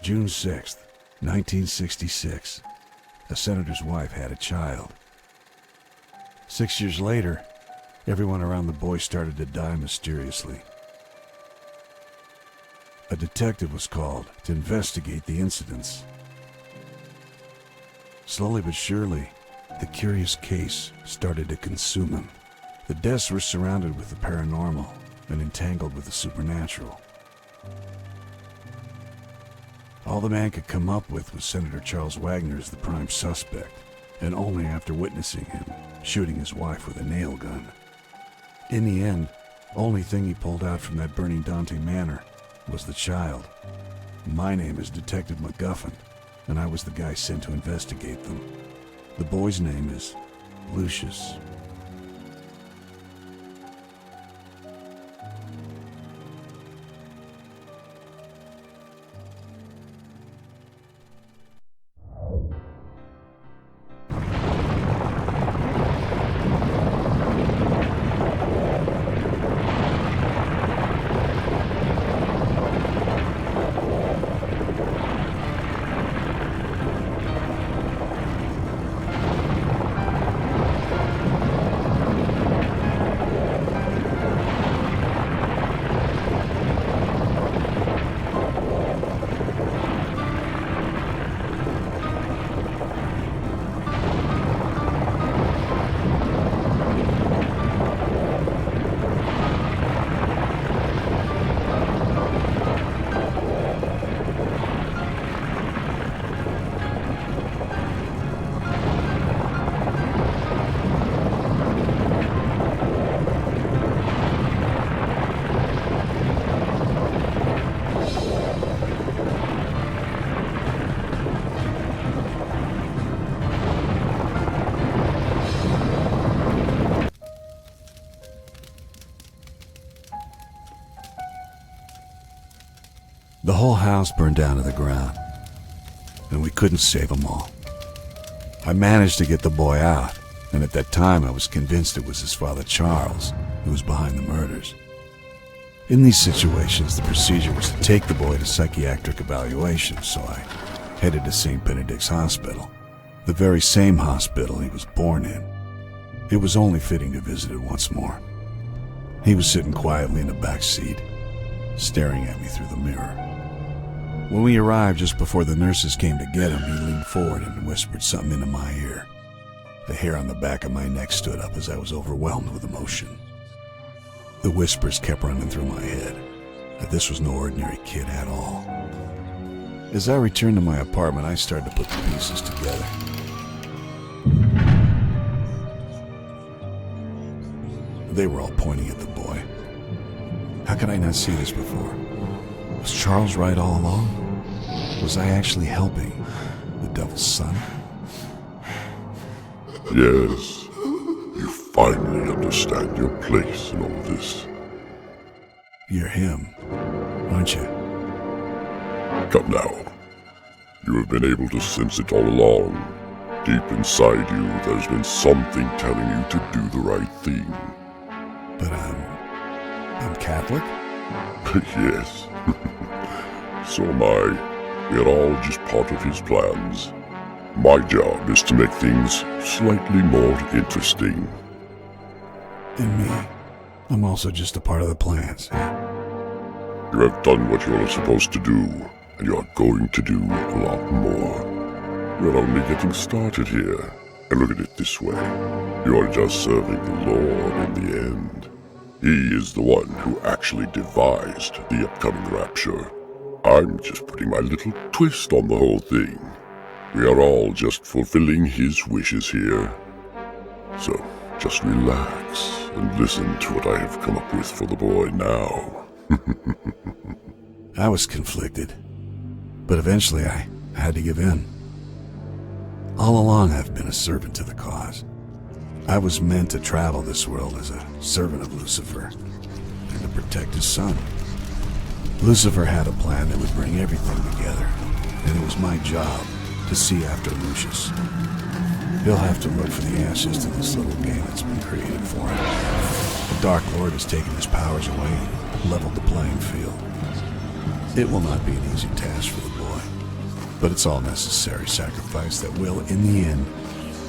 June 6th, 1966. A senator's wife had a child. 6 years later, everyone around the boy started to die mysteriously. A detective was called to investigate the incidents. Slowly but surely, the curious case started to consume him. The deaths were surrounded with the paranormal and entangled with the supernatural. All the man could come up with was Senator Charles Wagner as the prime suspect, and only after witnessing him shooting his wife with a nail gun. In the end, only thing he pulled out from that burning Dante manor was the child. My name is Detective MacGuffin, and I was the guy sent to investigate them. The boy's name is Lucius. The whole house burned down to the ground, and we couldn't save them all. I managed to get the boy out, and at that time I was convinced it was his father Charles who was behind the murders. In these situations, the procedure was to take the boy to psychiatric evaluation, so I headed to St. Benedict's Hospital, the very same hospital he was born in. It was only fitting to visit it once more. He was sitting quietly in the back seat, staring at me through the mirror. When we arrived just before the nurses came to get him, he leaned forward and whispered something into my ear. The hair on the back of my neck stood up as I was overwhelmed with emotion. The whispers kept running through my head that this was no ordinary kid at all. As I returned to my apartment, I started to put the pieces together. They were all pointing at the boy. How could I not see this before? Was Charles right all along? Was I actually helping the devil's son? Yes, you finally understand your place in all this. You're him, aren't you? Come now. You have been able to sense it all along. Deep inside you, there's been something telling you to do the right thing. But I'm Catholic? Yes. So am I. We are all just part of his plans. My job is to make things slightly more interesting. And me. I'm also just a part of the plans. You have done what you are supposed to do, and you are going to do a lot more. We're only getting started here. And look at it this way. You are just serving the Lord in the end. He is the one who actually devised the upcoming rapture. I'm just putting my little twist on the whole thing. We are all just fulfilling his wishes here. So, just relax and listen to what I have come up with for the boy now. I was conflicted, but eventually I had to give in. All along I've been a servant to the cause. I was meant to travel this world as a servant of Lucifer and to protect his son. Lucifer had a plan that would bring everything together, and it was my job to see after Lucius. He'll have to look for the answers to this little game that's been created for him. The Dark Lord has taken his powers away and leveled the playing field. It will not be an easy task for the boy. But it's all necessary sacrifice that will, in the end,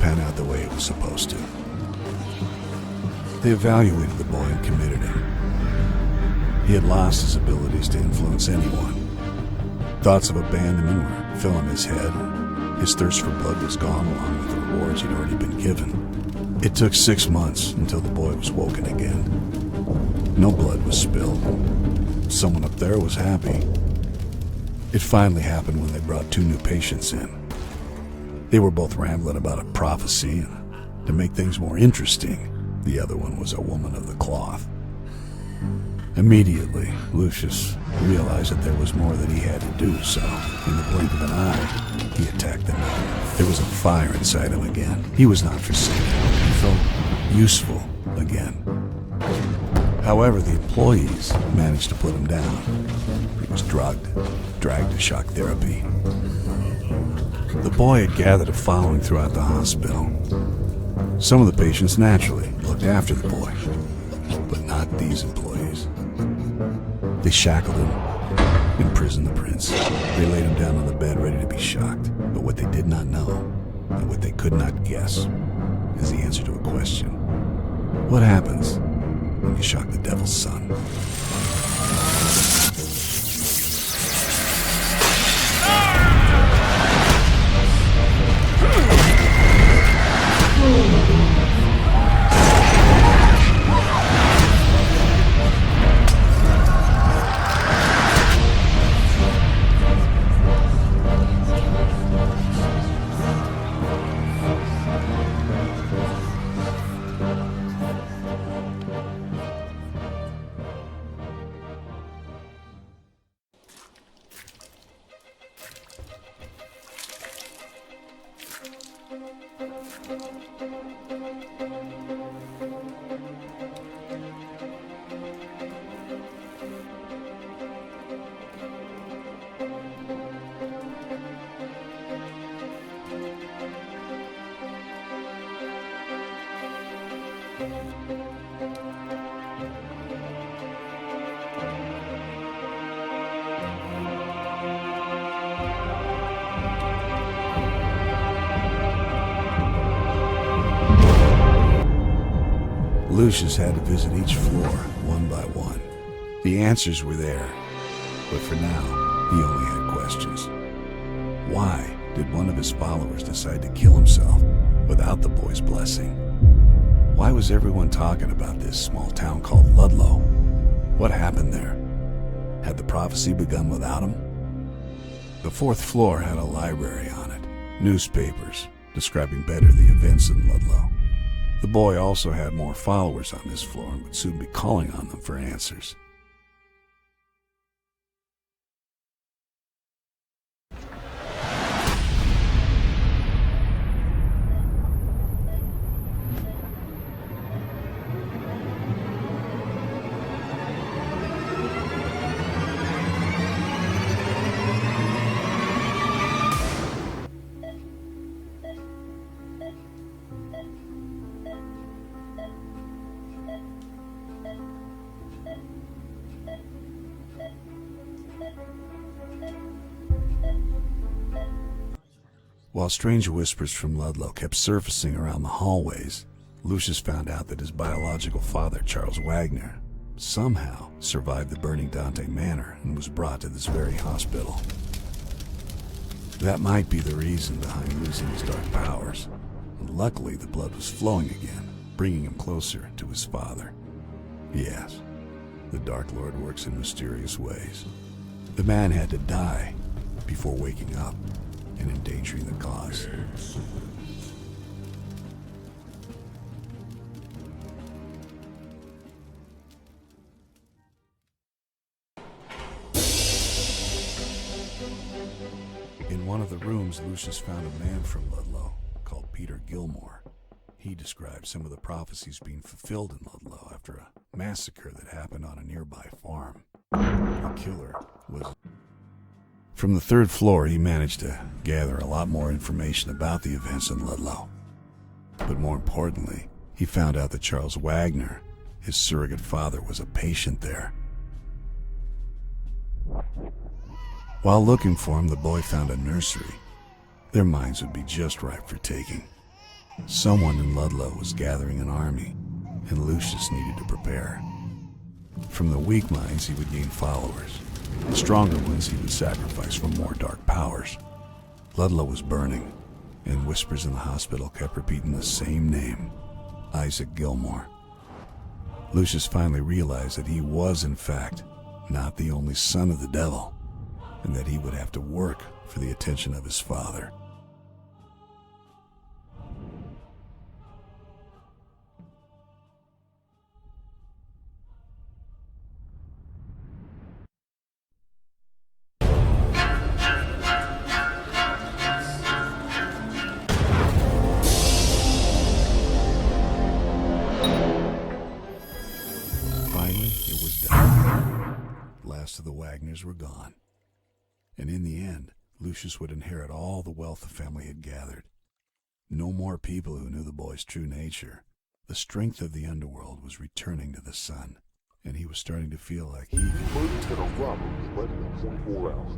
pan out the way it was supposed to. They evaluated the boy and committed him. He had lost his abilities to influence anyone. Thoughts of abandonment were filling his head. His thirst for blood was gone along with the rewards he'd already been given. It took 6 months until the boy was woken again. No blood was spilled. Someone up there was happy. It finally happened when they brought 2 new patients in. They were both rambling about a prophecy, and to make things more interesting, the other one was a woman of the cloth. Immediately, Lucius realized that there was more that he had to do, so in the blink of an eye, he attacked them. There was a fire inside him again. He was not forsaken. He felt useful again. However, the employees managed to put him down. He was drugged, dragged to shock therapy. The boy had gathered a following throughout the hospital. Some of the patients naturally looked after the boy, but not these employees. They shackled him, imprisoned the prince. They laid him down on the bed ready to be shocked. But what they did not know, and what they could not guess, is the answer to a question. What happens when you shock the devil's son? Lucius had to visit each floor, one by one. The answers were there, but for now, he only had questions. Why did one of his followers decide to kill himself without the boy's blessing? Why was everyone talking about this small town called Ludlow? What happened there? Had the prophecy begun without him? The 4th floor had a library on it, newspapers describing better the events in Ludlow. The boy also had more followers on this floor and would soon be calling on them for answers. While strange whispers from Ludlow kept surfacing around the hallways, Lucius found out that his biological father, Charles Wagner, somehow survived the burning Dante Manor and was brought to this very hospital. That might be the reason behind losing his dark powers. And luckily, the blood was flowing again, bringing him closer to his father. Yes, the Dark Lord works in mysterious ways. The man had to die before waking up and endangering the cause. In one of the rooms, Lucius found a man from Ludlow called Peter Gilmore. He described some of the prophecies being fulfilled in Ludlow after a massacre that happened on a nearby farm. The killer was... From the 3rd floor, he managed to gather a lot more information about the events in Ludlow. But more importantly, he found out that Charles Wagner, his surrogate father, was a patient there. While looking for him, the boy found a nursery. Their minds would be just ripe for taking. Someone in Ludlow was gathering an army, and Lucius needed to prepare. From the weak minds, he would gain followers. The stronger ones he would sacrifice for more dark powers. Ludlow was burning, and whispers in the hospital kept repeating the same name, Isaac Gilmore. Lucius finally realized that he was, in fact, not the only son of the devil, and that he would have to work for the attention of his father. Last of the Wagners were gone, and in the end, Lucius would inherit all the wealth the family had gathered. No more people who knew the boy's true nature. The strength of the underworld was returning to the son, and he was starting to feel like he First, a robbery in less than 24 hours.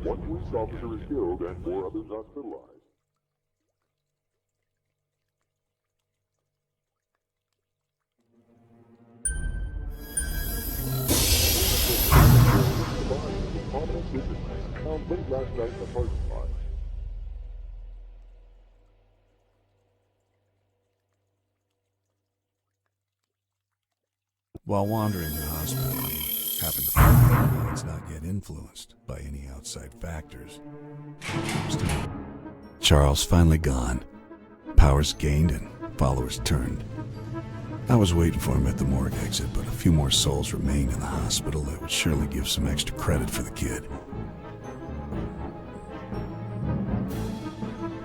One police officer is killed and 4 others hospitalized. Found late last night in a parking lot. While wandering the hospital, he happened to find their minds not yet influenced by any outside factors. Charles finally gone. Powers gained and followers turned. I was waiting for him at the morgue exit, but a few more souls remained in the hospital that would surely give some extra credit for the kid.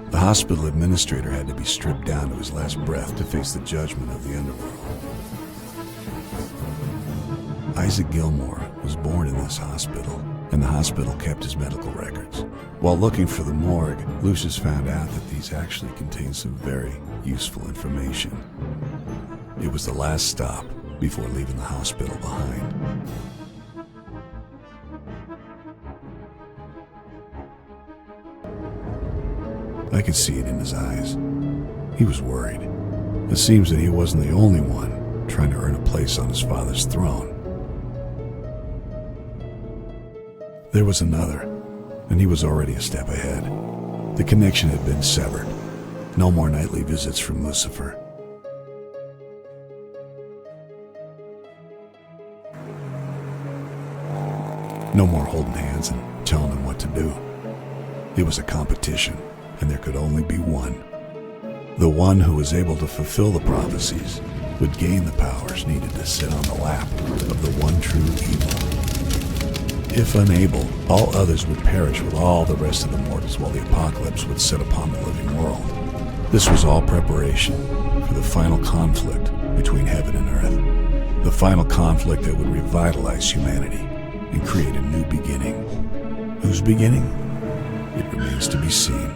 The hospital administrator had to be stripped down to his last breath to face the judgment of the underworld. Isaac Gilmore was born in this hospital, and the hospital kept his medical records. While looking for the morgue, Lucius found out that these actually contained some very useful information. It was the last stop before leaving the hospital behind. I could see it in his eyes. He was worried. It seems that he wasn't the only one trying to earn a place on his father's throne. There was another, and he was already a step ahead. The connection had been severed. No more nightly visits from Lucifer. No more holding hands and telling him what to do. It was a competition, and there could only be one. The one who was able to fulfill the prophecies would gain the powers needed to sit on the lap of the one true evil. If unable, all others would perish with all the rest of the mortals while the apocalypse would set upon the living world. This was all preparation for the final conflict between heaven and earth. The final conflict that would revitalize humanity and create a new beginning. Whose beginning? It remains to be seen.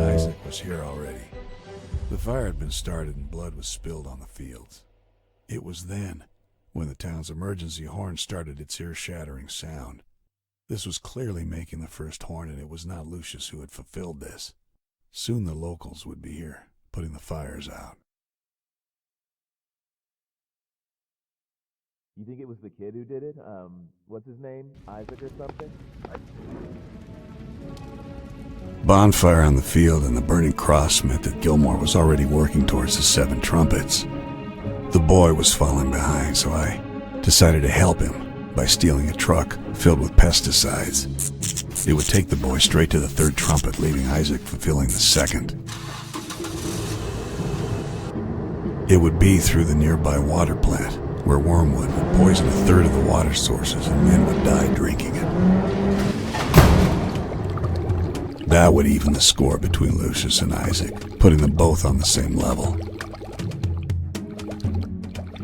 Isaac was here already. The fire had been started and blood was spilled on the fields. It was then when the town's emergency horn started its ear-shattering sound. This was clearly making the first horn, and it was not Lucius who had fulfilled this. Soon the locals would be here, putting the fires out. You think it was the kid who did it? What's his name? Isaac or something? Bonfire on the field and the burning cross meant that Gilmore was already working towards the 7 trumpets. The boy was falling behind, so I decided to help him by stealing a truck filled with pesticides. It would take the boy straight to the 3rd trumpet, leaving Isaac fulfilling the 2nd. It would be through the nearby water plant, where wormwood would poison 1/3 of the water sources and men would die drinking it. That would even the score between Lucius and Isaac, putting them both on the same level.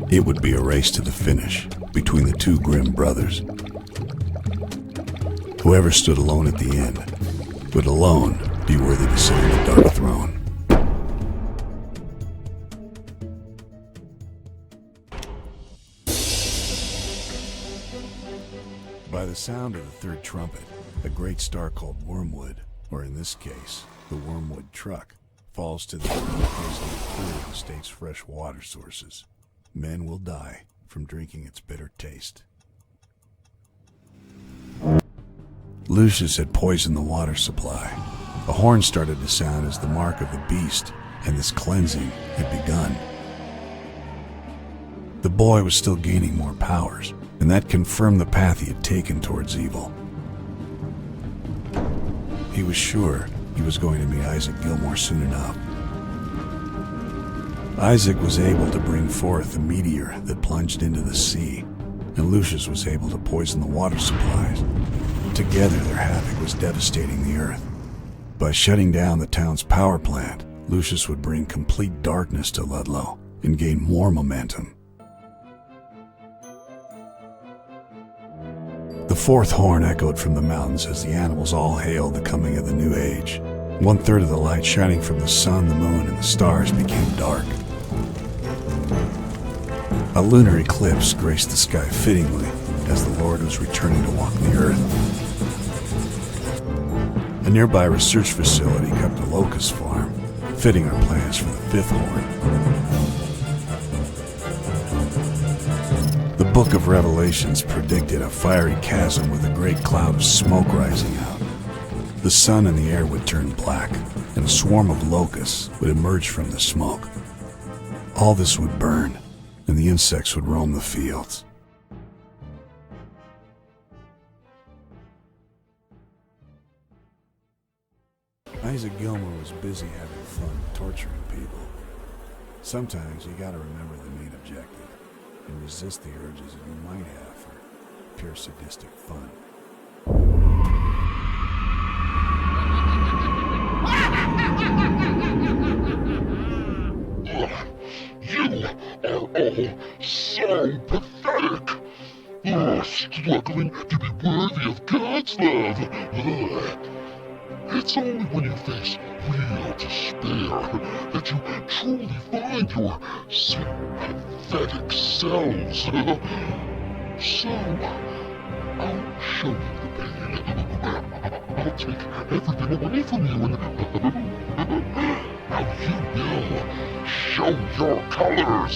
It would be a race to the finish, between the two grim brothers. Whoever stood alone at the end would alone be worthy to sit on the Dark Throne. By the sound of the third trumpet, a great star called Wormwood, or in this case, the Wormwood Truck, falls to the ground, raising a third of the state's fresh water sources. Men will die from drinking its bitter taste. Lucius had poisoned the water supply. A horn started to sound as the mark of the beast, and this cleansing had begun. The boy was still gaining more powers, and that confirmed the path he had taken towards evil. He was sure he was going to meet Isaac Gilmore soon enough. Isaac was able to bring forth the meteor that plunged into the sea, and Lucius was able to poison the water supplies. Together, their havoc was devastating the earth. By shutting down the town's power plant, Lucius would bring complete darkness to Ludlow and gain more momentum. The fourth horn echoed from the mountains as the animals all hailed the coming of the new age. 1/3 of the light shining from the sun, the moon, and the stars became dark. A lunar eclipse graced the sky fittingly as the Lord was returning to walk the earth. A nearby research facility kept a locust farm, fitting our plans for the fifth horn. The Book of Revelations predicted a fiery chasm with a great cloud of smoke rising out. The sun and the air would turn black, and a swarm of locusts would emerge from the smoke. All this would burn, and the insects would roam the fields. Isaac Gilmore was busy having fun torturing people. Sometimes you gotta remember the main objective and resist the urges that you might have for pure sadistic fun. You are all so pathetic. Struggling to be worthy of God's love. It's only when you face real despair that you truly find your sympathetic selves. So, I'll show you the pain. I'll take everything away from you and now you will show your colors.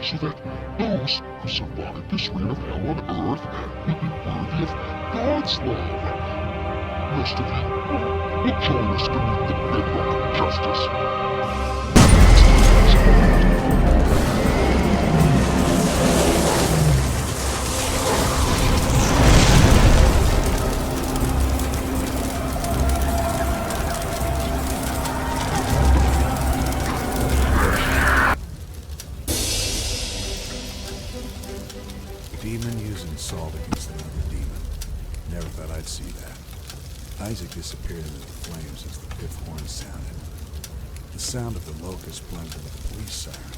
So that those who survive this reign of hell on earth will be worthy of God's love. Rest of you will join us beneath the bedrock of justice. Demon using salt against another demon. Never thought I'd see that. Isaac disappeared into the flames as the fifth horn sounded. The sound of the locust blended with the police siren,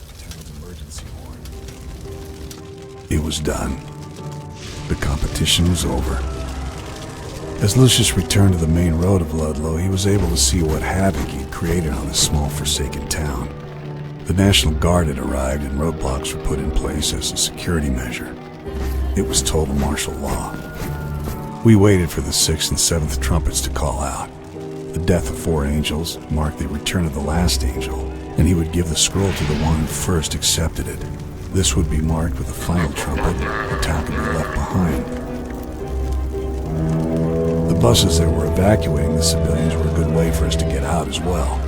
the town's emergency horn. It was done. The competition was over. As Lucius returned to the main road of Ludlow, he was able to see what havoc he'd created on this small forsaken town. The National Guard had arrived and roadblocks were put in place as a security measure. It was total martial law. We waited for the 6th and 7th trumpets to call out. The death of 4 angels marked the return of the last angel, and he would give the scroll to the one who first accepted it. This would be marked with the final trumpet. The town could be left behind. The buses that were evacuating the civilians were a good way for us to get out as well.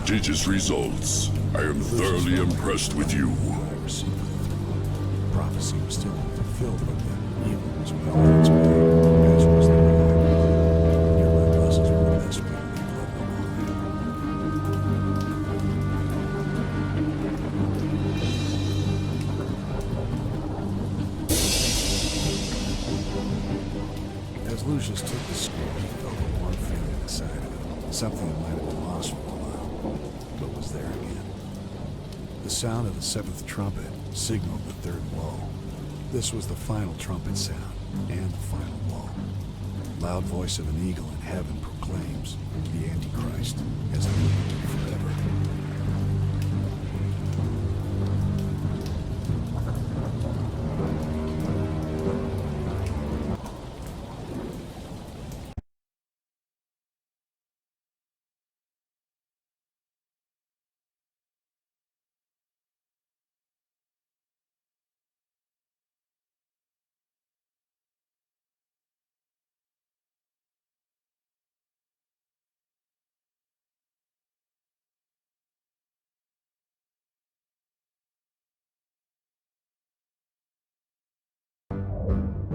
prodigious results. I am thoroughly impressed with you. I received it. Prophecy was still unfulfilled, but the evil was well on its way, as was the good. Nearby buses were the best way to leave Lebanon. As Lucius took the scroll, he felt a warm feeling inside of him. Something that might have been lost for a while, but was there again. The sound of the seventh trumpet signaled the third woe. This was the final trumpet sound and the final woe. Loud voice of an eagle in heaven proclaims the Antichrist has lived forever.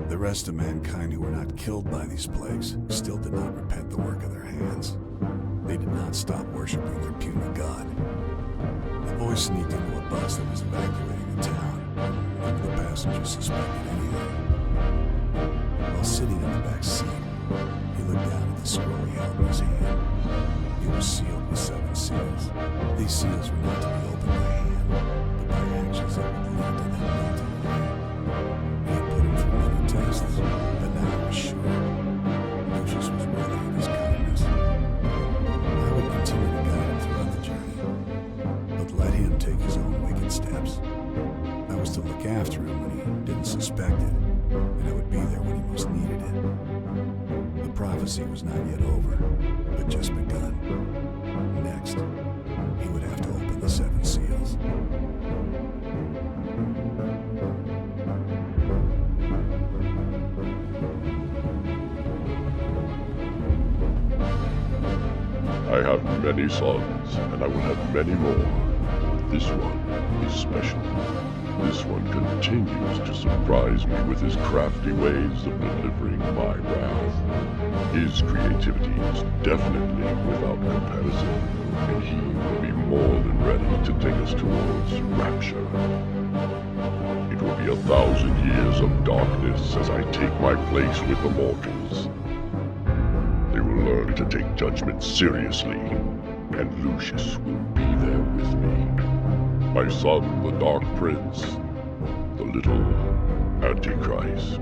The rest of mankind who were not killed by these plagues still did not repent the work of their hands. They did not stop worshiping their puny god. The boy sneaked into a bus that was evacuating the town. None of the passengers suspected anything. While sitting in the back seat, he looked down at the scroll he held in his hand. It was sealed with 7 seals. These seals were not to be opened by hand, but by actions that would lead to them melting away. He had put him through many tests, but now he was sure Lucius was worthy of his kindness. I would continue to guide him throughout the journey, but let him take his own wicked steps. I was to look after him when he didn't suspect it, and I would be there when he most needed it. The prophecy was not yet over, but just begun. Next, he would have to open the 7 seals. I have many sons, and I will have many more. But this one is special. This one continues to surprise me with his crafty ways of delivering my wrath. His creativity is definitely without comparison, and he will be more than ready to take us towards rapture. It will be 1,000 years of darkness as I take my place with the mortals. They will learn to take judgment seriously, and Lucius will be there with me. My son, the Dark Prince, the little Antichrist.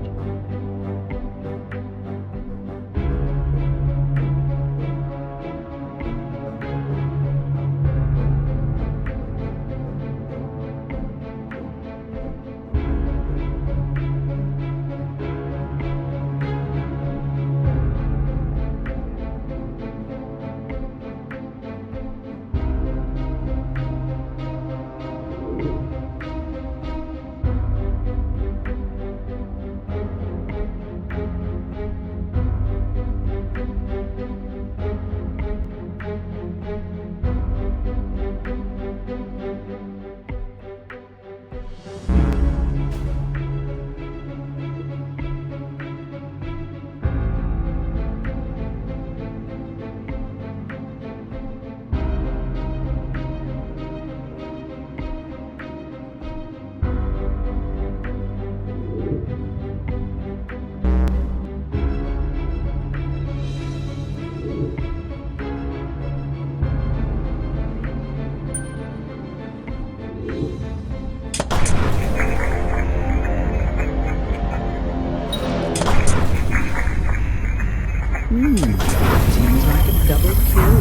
Seems like a double kill.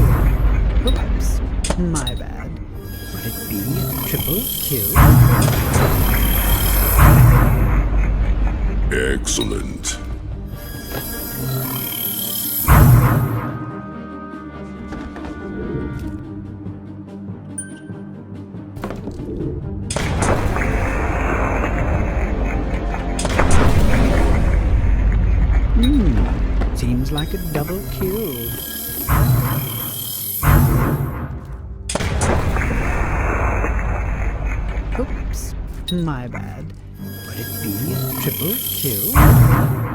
Oops, my bad. Would it be a triple kill? Excellent. Seems like a double kill. My bad. Would it be a triple kill?